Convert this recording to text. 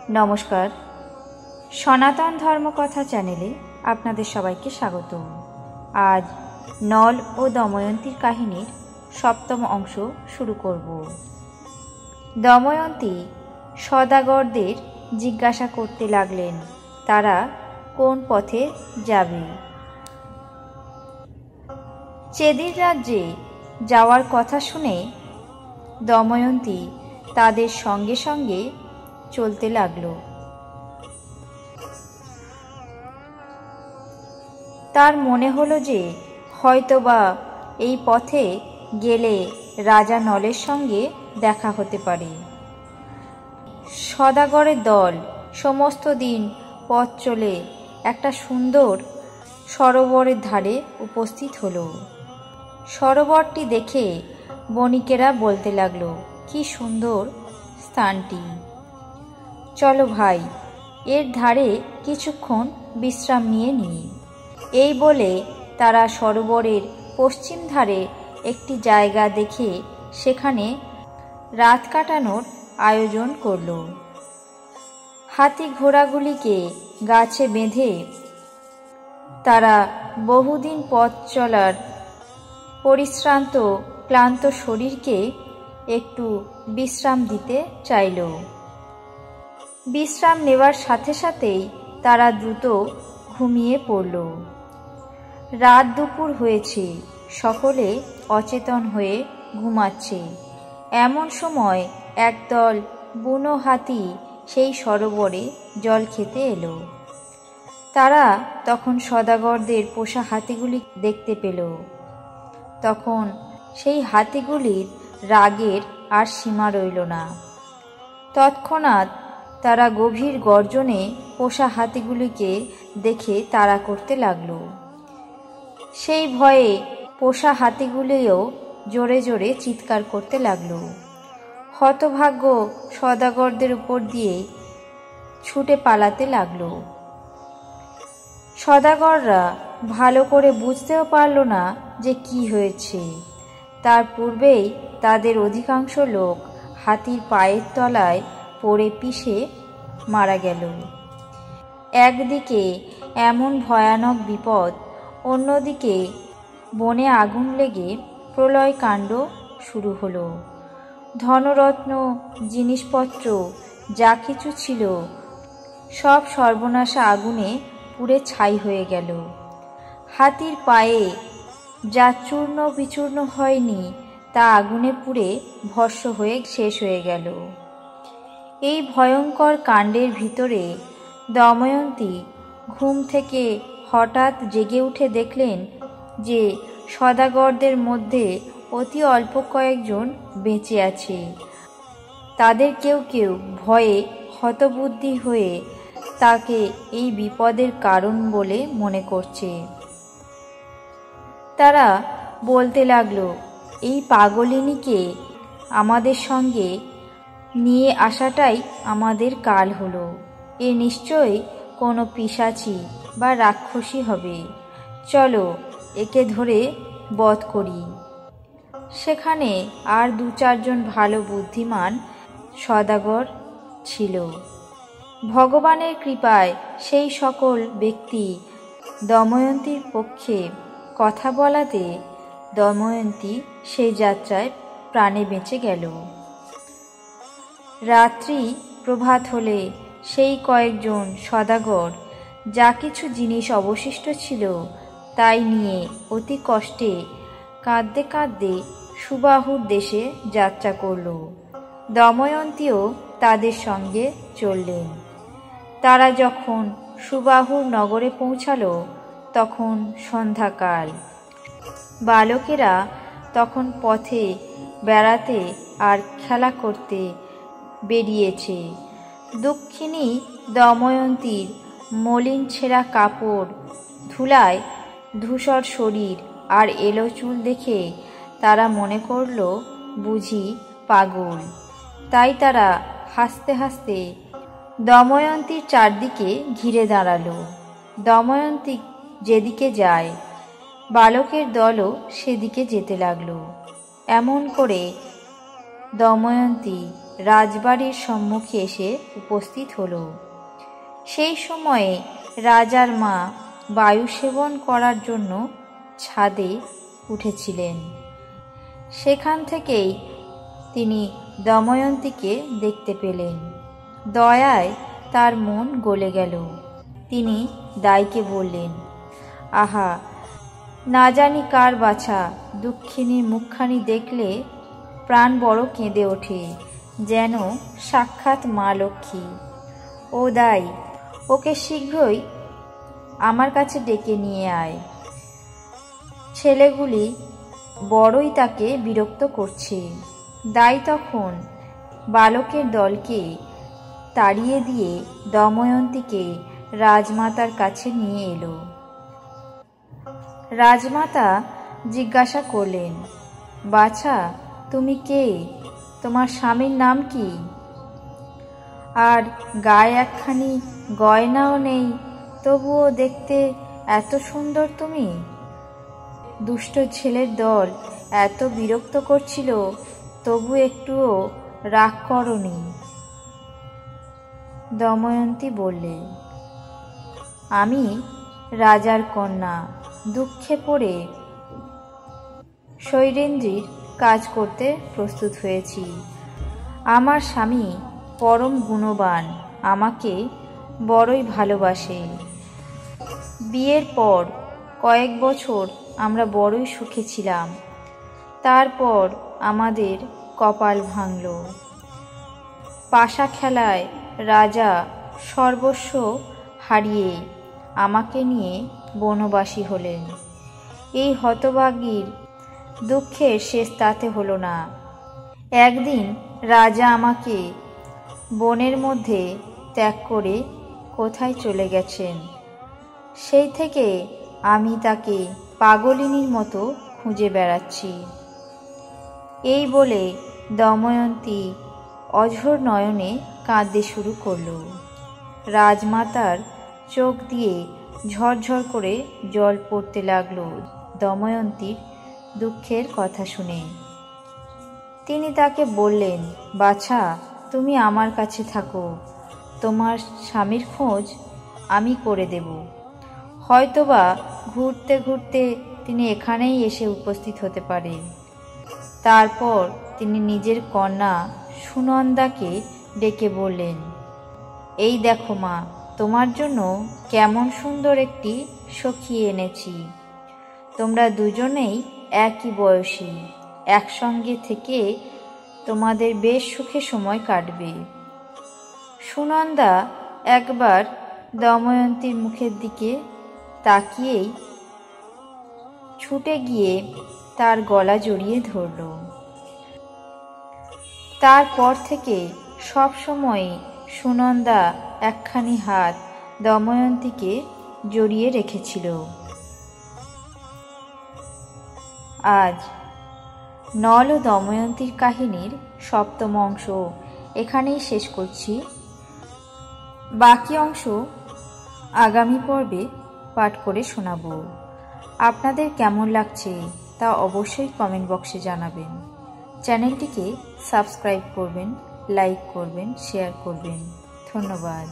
নমস্কার, সনাতন ধর্মকথা চ্যানেলে আপনাদের সবাইকে স্বাগত। আজ নল ও দময়ন্তীর কাহিনীর সপ্তম অংশ শুরু করব। দময়ন্তী সদাগরদের জিজ্ঞাসা করতে লাগলেন তারা কোন পথে যাবে। চেদির রাজ্যে যাওয়ার কথা শুনে দময়ন্তী তাদের সঙ্গে সঙ্গে চলতে লাগল। তার মনে হলো যে হয়তোবা এই পথে গেলে রাজা নলের সঙ্গে দেখা হতে পারে। সদাগরের দল সমস্ত দিন পথ চলে একটা সুন্দর সরোবরের ধারে উপস্থিত হলো। সরোবরটি দেখে বণিকেরা বলতে লাগলো, কি সুন্দর স্থানটি, চলো ভাই, এর ধারে কিছুক্ষণ বিশ্রাম নিয়ে নিই। এই বলে তারা সরোবরের পশ্চিম ধারে একটি জায়গা দেখে সেখানে রাত কাটানোর আয়োজন করল। হাতি ঘোড়াগুলিকে গাছে বেঁধে তারা বহুদিন পথ চলার পরিশ্রান্ত ক্লান্ত শরীরকে একটু বিশ্রাম দিতে চাইল। বিশ্রাম নেওয়ার সাথে সাথেই তারা দ্রুত ঘুমিয়ে পড়ল। রাত দুপুর হয়েছে, সকলে অচেতন হয়ে ঘুমাচ্ছে। এমন সময় একদল বুনো হাতি সেই সরোবরে জল খেতে এলো। তারা তখন সদাগরদের পোষা হাতিগুলি দেখতে পেল। তখন সেই হাতিগুলির রাগের আর সীমা রইল না। তৎক্ষণাৎ তারা গভীর গর্জনে পোষা হাতিগুলিকে দেখে তাড়া করতে লাগল। সেই ভয়ে পোষা হাতিগুলিও জোরে জোরে চিৎকার করতে লাগল। হতভাগ্য সদাগরদের উপর দিয়ে ছুটে পালাতে লাগল। সদাগররা ভালো করে বুঝতেও পারল না যে কি হয়েছে। তার পূর্বেই তাদের অধিকাংশ লোক হাতির পায়ের তলায় পড়ে পিষে মারা গেল। একদিকে এমন ভয়ানক বিপদ, অন্যদিকে বনে আগুন লেগে প্রলয় কাণ্ড শুরু হলো। ধনরত্ন, জিনিসপত্র যা কিছু ছিল সব সর্বনাশা আগুনে পুড়ে ছাই হয়ে গেল। হাতির পায়ে যা চূর্ণ বিচূর্ণ হয়নি তা আগুনে পুড়ে ভস্ম হয়ে শেষ হয়ে গেল। এই ভয়ঙ্কর কাণ্ডের ভিতরে দময়ন্তী ঘুম থেকে হঠাৎ জেগে উঠে দেখলেন যে সদাগরদের মধ্যে অতি অল্প কয়েকজন বেঁচে আছে। তাদের কেউ কেউ ভয়ে হতবুদ্ধি হয়ে তাকে এই বিপদের কারণ বলে মনে করছে। তারা বলতে লাগলো, এই পাগলিনীকে আমাদের সঙ্গে নিয়ে আসাটাই আমাদের কাল হলো। এ নিশ্চয়ই কোনো পিশাচী বা রাক্ষসী হবে। চলো একে ধরে বধ করি। সেখানে আর দু চারজন ভালো বুদ্ধিমান সদাগর ছিল। ভগবানের কৃপায় সেই সকল ব্যক্তি দময়ন্তীর পক্ষে কথা বলাতে দময়ন্তী সেই যাত্রায় প্রাণে বেঁচে গেল। রাত্রি প্রভাত হলে সেই কয়েকজন সদাগর যা কিছু জিনিস অবশিষ্ট ছিল তাই নিয়ে অতি কষ্টে কাঁদতে কাঁদতে সুবাহুর দেশে যাত্রা করল। দময়ন্তীও তাদের সঙ্গে চললেন। তারা যখন সুবাহুর নগরে পৌঁছালো তখন সন্ধ্যাকাল। বালকেরা তখন পথে বেড়াতে আর খেলা করতে বেরিয়েছে। দুঃখিনী দময়ন্তীর মলিন ছেঁড়া কাপড়, ধুলায় ধূসর শরীর আর এলো চুল দেখে তারা মনে করল বুঝি পাগল। তাই তারা হাসতে হাসতে দময়ন্তীর চারদিকে ঘিরে দাঁড়ালো। দময়ন্তী যেদিকে যায় বালকের দলও সেদিকে যেতে লাগলো। এমন করে দময়ন্তী রাজবাড়ির সম্মুখে এসে উপস্থিত হল। সেই সময়ে রাজার মা বায়ু সেবন করার জন্য ছাদে উঠেছিলেন। সেখান থেকেই তিনি দময়ন্তীকে দেখতে পেলেন। দয়ায় তার মন গলে গেল। তিনি দাইকে বললেন, আহা, না জানি কার বাছা, দুঃখিনীর মুখখানি দেখলে প্রাণ বড় কেঁদে ওঠে, যেন সাক্ষাৎ মা লক্ষ্মী। ও দাই, ওকে শীঘ্রই আমার কাছে ডেকে নিয়ে আয়। ছেলেগুলি বড়ই তাকে বিরক্ত করছে। দাই তখন বালকের দলকে তাড়িয়ে দিয়ে দময়ন্তীকে রাজমাতার কাছে নিয়ে এলো। রাজমাতা জিজ্ঞাসা করলেন, বাছা, তুমি কে? তোমার স্বামীর নাম কি? আর গায়ে একখানি গয়নাও নেই, তবুও দেখতে এত সুন্দর তুমি। দুষ্ট ছেলের দল এত বিরক্ত করছিল, তবু একটুও রাগ করনি। দময়ন্তী বললে, আমি রাজার কন্যা, দুঃখে পড়ে শৈরেন্দ্রীর কাজ করতে প্রস্তুত হয়েছি। আমার স্বামী পরম গুণবান, আমাকে বড়ই ভালোবাসে। বিয়ের পর কয়েক বছর আমরা বড়ই সুখে ছিলাম। তারপর আমাদের কপাল ভাঙল। পাশা খেলায় রাজা সর্বস্ব হারিয়ে আমাকে নিয়ে বনবাসী হলেন। এই হতভাগীর দুঃখের শেষ তাতে হলো না। একদিন রাজা আমাকে বনের মধ্যে ত্যাগ করে কোথায় চলে গেছেন। সেই থেকে আমি তাকে পাগলিনীর মতো খুঁজে বেড়াচ্ছি। এই বলে দময়ন্তী অঝোর নয়নে কাঁদতে শুরু করল। রাজমাতার চোখ দিয়ে ঝরঝর করে জল পড়তে লাগল দময়ন্তীর দুঃখের কথা শুনে। তিনি তাকে বললেন, বাছা, তুমি আমার কাছে থাকো, তোমার স্বামীর খোঁজ আমি করে দেব। হয়তোবা ঘুরতে ঘুরতে তিনি এখানেই এসে উপস্থিত হতে পারেন। তারপর তিনি নিজের কন্যা সুনন্দাকে ডেকে বললেন, এই দেখো মা, তোমার জন্য কেমন সুন্দর একটি সখী এনেছি। তোমরা দুজনেই একই বয়সী, একসঙ্গে থেকে তোমাদের বেশ সুখে সময় কাটবে। সুনন্দা একবার দময়ন্তীর মুখের দিকে তাকিয়েই ছুটে গিয়ে তার গলা জড়িয়ে ধরল। তারপর থেকে সব সময় সুনন্দা একখানি হাত দময়ন্তীকে জড়িয়ে রেখেছিল। আজ নল ও দময়ন্তীর কাহিনীর সপ্তম অংশ এখানেই শেষ করছি। বাকি অংশ আগামী পর্বে পাঠ করে শোনাব। আপনাদের কেমন লাগছে তা অবশ্যই কমেন্ট বক্সে জানাবেন। চ্যানেলটিকে সাবস্ক্রাইব করবেন, লাইক করবেন, শেয়ার করবেন। ধন্যবাদ।